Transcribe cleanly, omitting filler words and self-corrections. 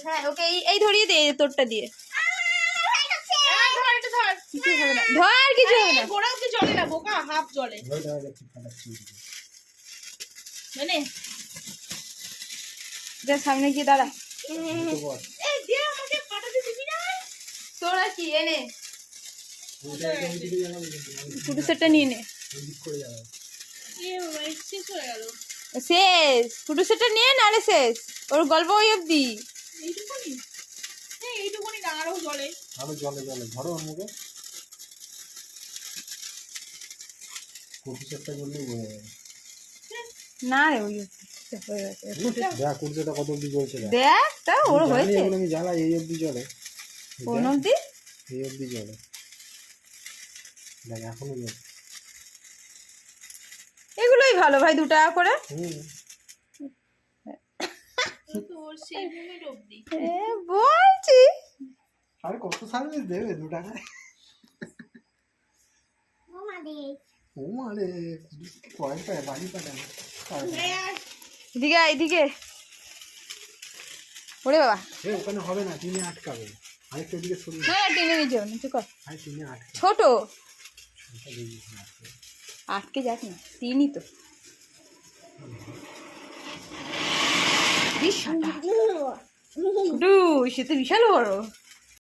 হ্যাঁ ওকে এই ধরিয়ে দে তোরটা দিয়ে। ধর কিছু হবে না, গোড়াতে জলে না বোকা, হাফ জলে মানে যা সামনে গিয়ে দাঁড়া। তোরা কি এনে ফুটো সেটটা নিয়ে নে, শেষ হয়ে গেল, শেষ ফুটো সেটটা নিয়ে নালে শেষ, ওর গল্প ওই অব্দি। এইটুকুনি, এইটুকুনি না, আরো জলে, আরো জলে জলে ধরো ওর মুখে, কুটিসেটটা জললেই বোঝা যাবে। না রে ওই হয়ে গেছে, দেখ কুটিসেটটা কত অব্দি জ্বলছে, দেখ তা ওর হয়েছে আমি জ্বালাই এই অব্দি জলে, কোন অব্দি, এই অব্দি জলে দেখ এখনো জল। এগুলোই ভালো ভাই, 2 টাকা করে। তোর সেই মুমের অবধি বলছি আরে কত সার্ভিস দেবে 2 টাকায়, ও মারে কয়েকটা বাড়ি পাঠানো। এদিকে এদিকে, ওরে বাবা ওখানে হবে না, টিনে আটকাবে, আরেকটা দিকে সরিয়ে না টেনে নিয়ে যাও নিচু কর, আরে টিনে আটকাবে, ছোট আটকে যাক না, তিনই তো বিশাল সে তো বিশাল বড়।